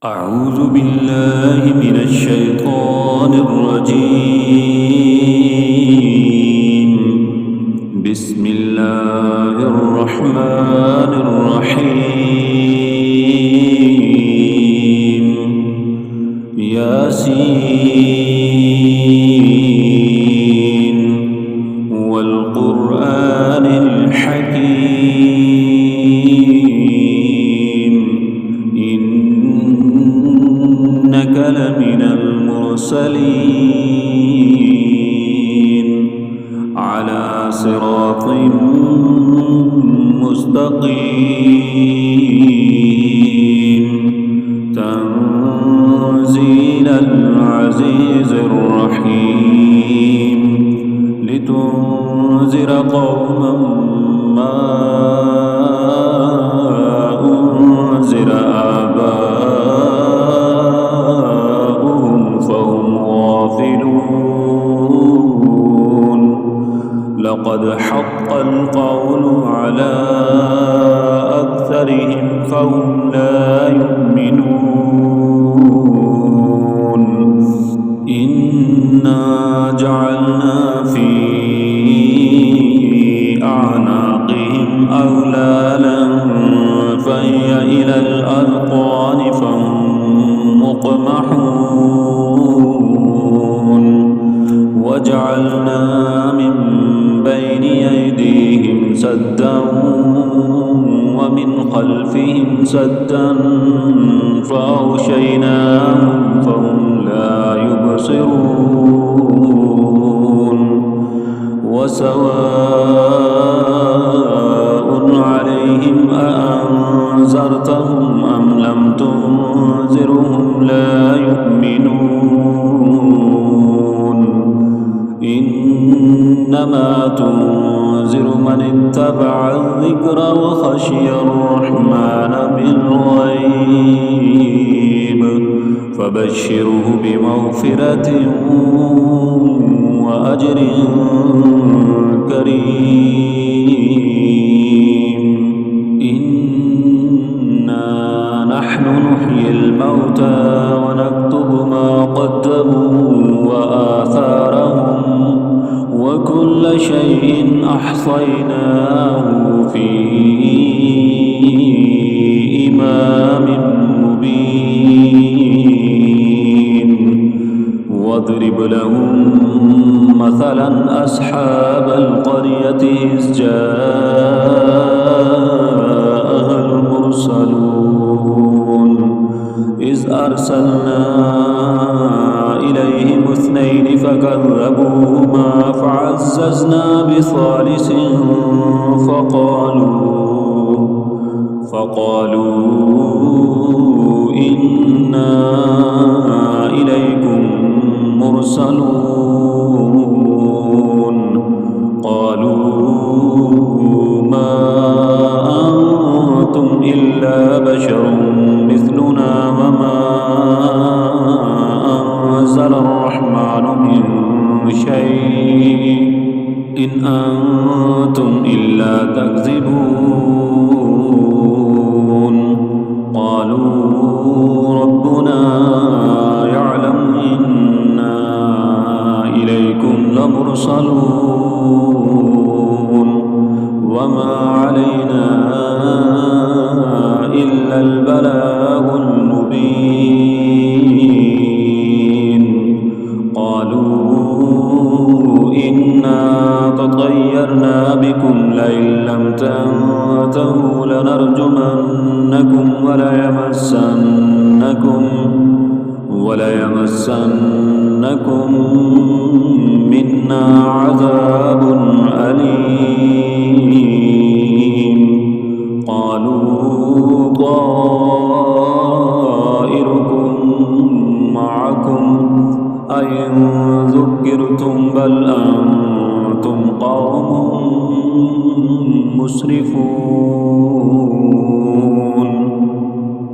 أعوذ بالله من الشيطان الرجيم. بسم الله الرحمن الرحيم. ياسين والقرآن الحكيم. إنك لمن المرسلين على صراط مستقيم. تنزيل العزيز الرحيم. لتنذر قوما ما أنذر آباؤهم فهم غافلون. لقد حق القول على أكثرهم فهم لا يؤمنون. إنا جعلنا في أعناقهم أغلالا فهي إلى الأذقان فهم مقمحون. وجعلنا من بين أيديهم سدا ومن خلفهم سدا فأغشيناهم فهم لا يبصرون. وسواء عليهم أأنذرتهم أم لم تنذرهم لا يؤمنون. إنما تنذر من اتبع الذكر وخشي الرحمن بالغيب فبشره بمغفرة وأجر كريم. إنا نحن نحيي الموتى ونكتب ما قدموا وآثارهم وكل شيء أحصيناه في إمام مبين. واضرب لهم مثلا أصحاب القرية إذ جاءها المرسلون إذ أرسلنا إليهم اثنين فكذبوهما فعززنا بثالث فقالوا إنا إليكم مرسلون. قالوا ما أنتم إلا بشر مثلنا وما أنزل الرحمن من شيء إن أنتم إلا تكذبون. قالوا ربنا يعلم إنا إليكم لمرسلون وما علينا إلا البلاغ المبين. قالوا إنا تطيرنا بكم لئن لم تنتهوا لنرجمنكم وليمسنكم منا عذاب أليم. قالوا طائركم معكم أئن ذكرتم بل أنتم قوم مسرفون.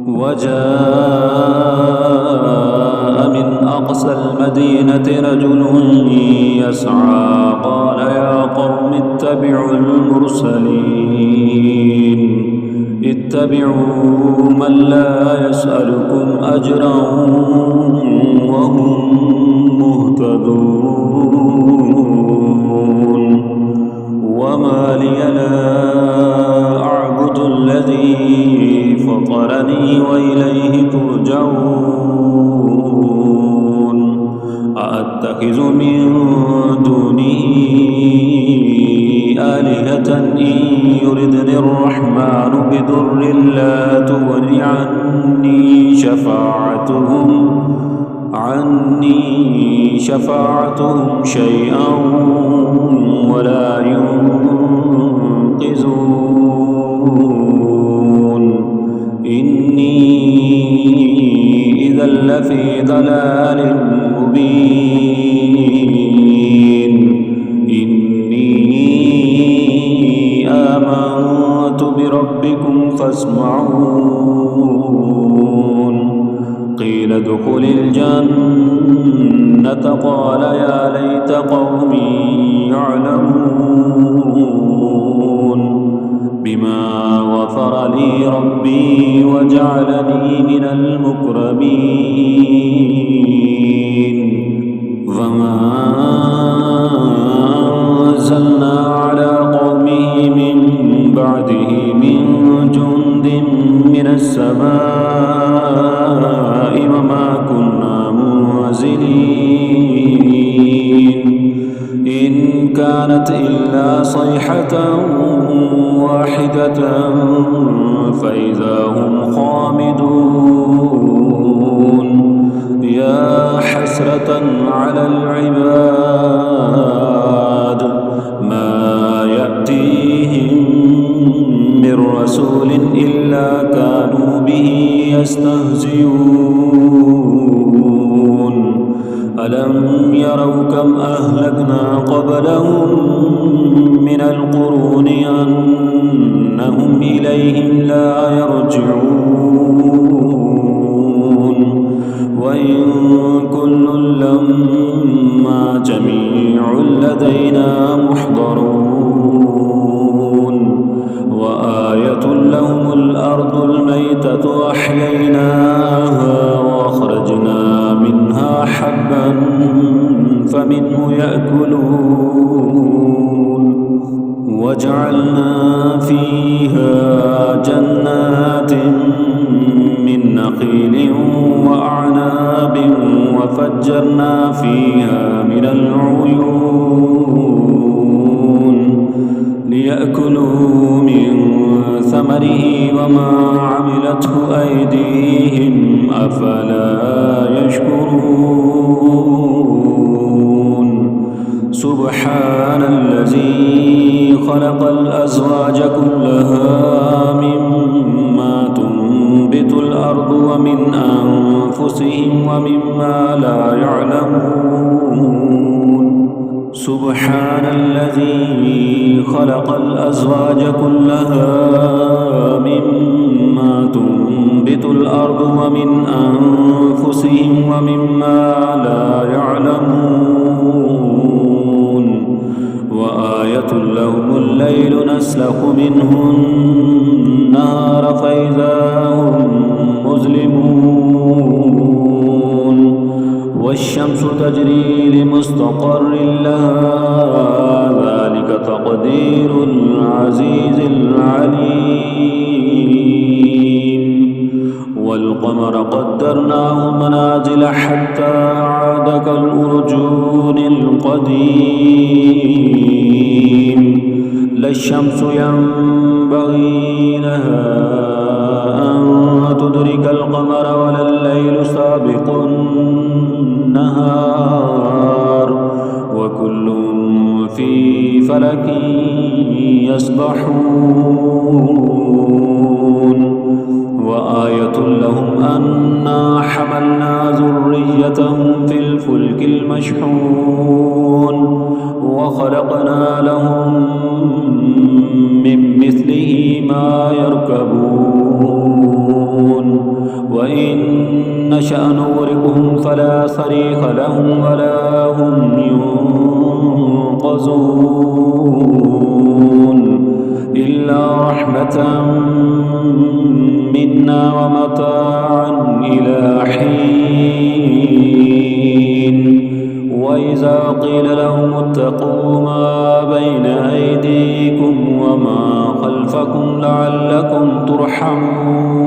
وجاء من أقصى المدينة رجل يسعى قال يا قوم اتبعوا المرسلين اتبعوا من لا يسألكم أجرا وهم مهتدون وما لي لا أعبد الذي فطرني وإليه ترجعون أأتخذ من دونه آلهة إن يردني الرحمن بضر لا تغن عني شفاعتهم شيئا ولا ينقذون إني إذا لفي ضلال مبين إني آمنت بربكم فاسمعون قيل ادخل الجنة قال يا ليت قومي يعلمون بما غفر لي ربي وجعلني من المكرمين وما أنزلنا على قومه من بعده من جند من السماء وما كنا منزلين إن كانت إلا صيحة واحدة فإذا هم خامدون يا حسرة على العباد ما يأتيهم من رسول إلا كانوا به يستهزئون ألم يروا كم أهلكنا قبلهم من القرون أنهم إليهم لا يرجعون وإن كل لما جميع لدينا محضرون وآية لهم الأرض الميتة أحييناها وأخرجنا منها حبا فمنه يأكلون وجعلنا فيها جنات من نخيل وأعناب وفجرنا فيها من العيون ليأكلوا من ثمره وما عملته أيديهم أفلا يشكرون سبحان الذي خلق الأزواج كلها مما تنبت الأرض ومن أنفسهم ومما لا يعلمون سبحان الذي خلق الأزواج كلها مما تنبت الأرض ومن أنفسهم ومما لا يعلمون وآية لهم الليل نسلخ منه النهار فإذا هم مظلمون والشمس تجري لمستقر لها ذلك تقدير العزيز العليم والقمر قدرناه منازل حتى عاد كالأرجون القديم لا الشمس ينبغي لها أن تدرك القمر ولا الليل سابق النهار وكل في فلك يسبحون وآية لهم أنا حملنا ذريتهم في الفلك المشحون وخلقنا لهم من مثله ما يركبون وإن نشأ نغرقهم فلا صريخ لهم ولا هم ينقذون إلا رحمة منا ومتاعا إلى حين وإذا قيل لهم اتقوا ما بين أيديكم وما خلفكم لعلكم ترحمون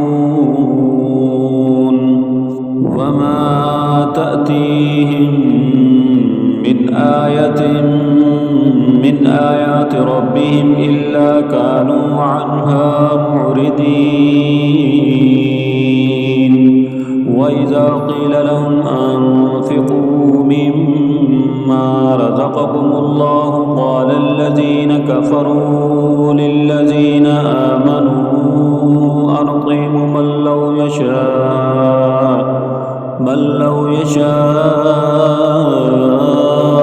وما تأتيهم من آية من آيات ربهم إلا كانوا عنها معرضين وإذا قيل لهم أنفقوا مما رزقكم الله قال الذين كفروا للذين آمنوا أنطعم من لو يشاء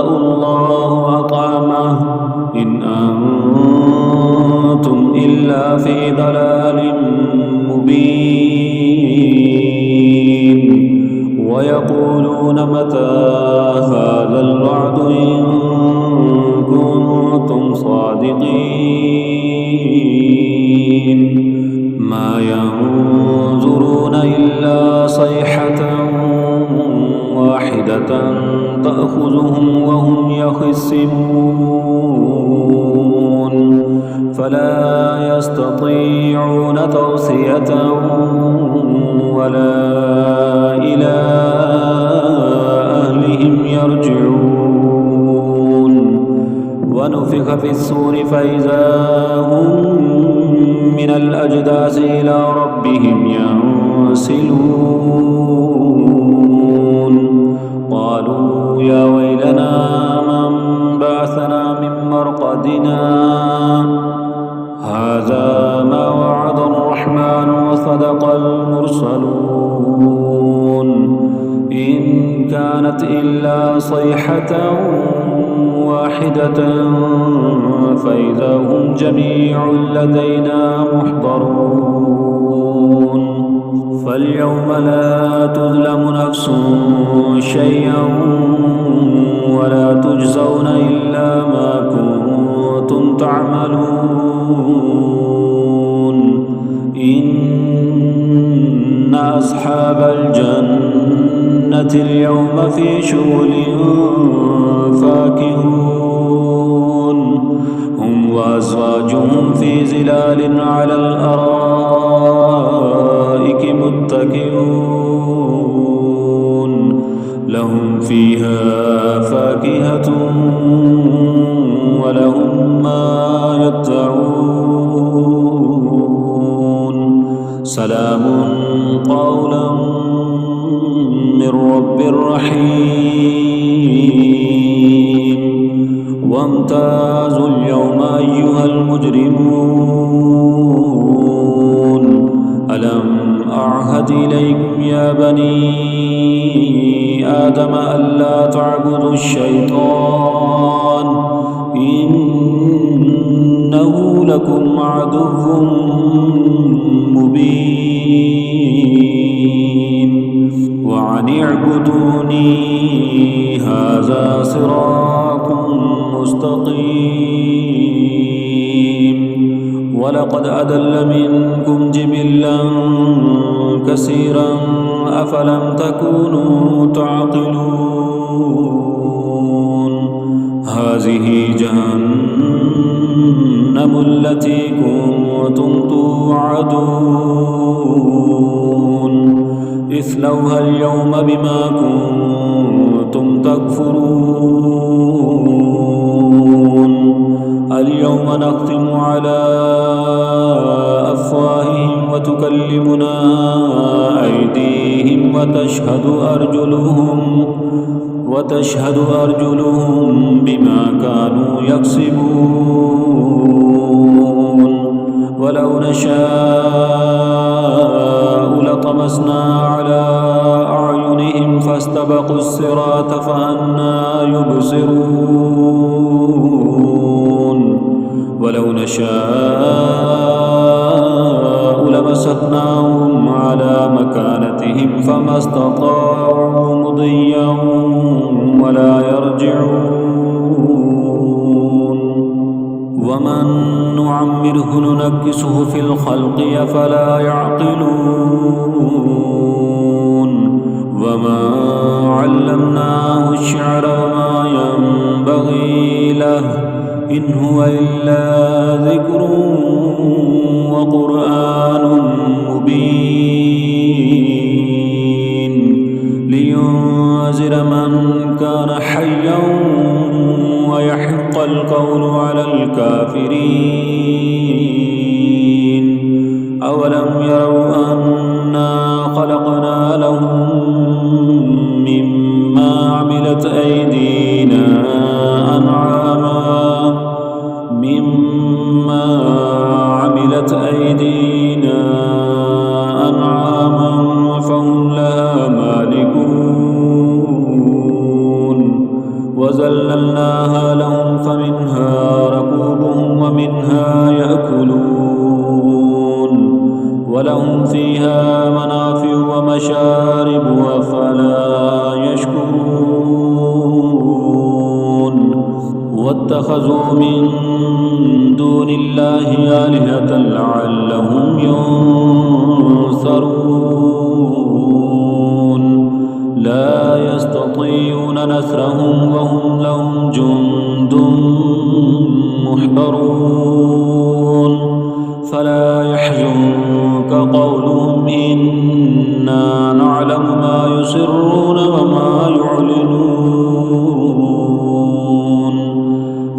الله أطعمه إن أنتم إلا في ضلال مبين ويقولون متى هذا الوعد إن كنتم صادقين ما ينظرون إلا صيحة واحدة تأخذهم وهم يخصمون فلا يستطيعون توصية ولا إلى أهلهم يرجعون ونفخ في الصور فإذا هم من الأجداث إلى ربهم ينسلون قالوا يا ويلنا من بعثنا من مرقدنا هذا ما وعد الرحمن وصدق المرسلون إن كانت إلا صيحة واحدة فإذا هم جميع لدينا محضرون فاليوم لا تظلم نفس شيئا ولا تجزون إلا ما كنتم تعملون إن أصحاب الجنة اليوم في شغل فاكهون هم وأزواجهم في ظلال على الأرائك متكئون لهم فيها فاكهة ولهم ما يدعون سلام قولا من رب رحيم وامتازوا اليوم أيها المجرمون ألم أعهد إليكم يا بني آدم ألا تعبدوا الشيطان إنه لكم عدو مبين وأن اعبدوني هذا صراط مستقيم ولقد أضل منكم جبلا كثيرا أفلم تكونوا تعقلون هذه جهنم التي كنتم توعدون اصلوها اليوم بما كنتم تكفرون اليوم نختم على أفواههم وتكلمنا أيديهم وتشهد أرجلهم بما كانوا يكسبون ولو نشاء لطمسنا على أعينهم فاستبقوا الصراط فأنى يبصرون ولو نشاء لمسخناهم على مكانتهم فما استطاعوا مضيا ولا يرجعون ومن نعمره ننكسه في الخلق أفلا يعقلون وما علمناه الشعر وما ينبغي له إن هو إلا ذكر وقرآن مبين لينذر من كان حيا ويحق القول على الكافرين أولم يروا أنا خلقنا لهم مما عملت أيدينا أنعاما فهم لها مالكون وذللناها لهم فمنها ركوبهم ومنها يأكلون ولهم فيها منافع ومشارب أفلا يشكرون واتخذوا من دون الله آلهة لعلهم ينصرون لا يستطيعون نصرهم وهم لهم جند محضرون فلا يحزنك قولهم إنا نعلم ما يسرون وما يعلنون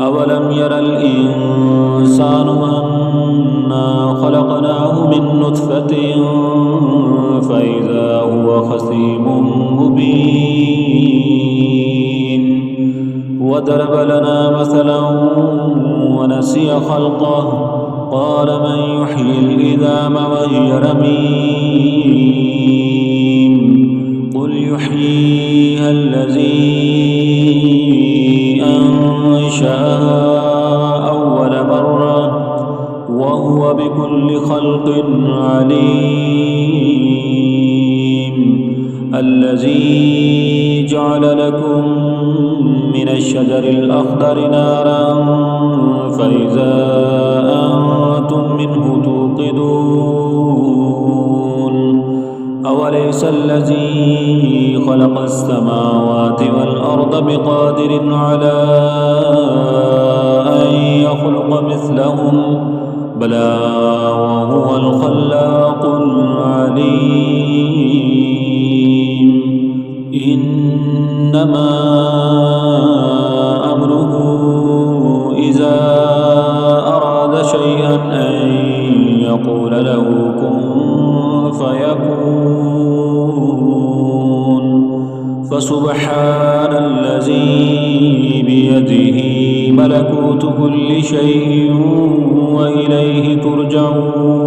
أولم ير الإنسان أنا خلقناه من نطفة فإذا هو خصيم مبين وضرب لنا مثلا ونسي خلقه قال من يحيي العظام وهي رميم قل يحييها الذي أنشأها أول مرة وهو بكل خلق عليم الذي جعل لكم من الشجر الأخضر نارا فإذا أنتم منه توقدون أوليس الذي خلق السماوات والأرض بقادر على أن يخلق مثلهم بلى وهو الخلاق العليم إنما أمره إذا أراد شيئا أن يقول له كن فيكون فسبحان الذي بيده ملكوت كل شيء وإليه ترجعون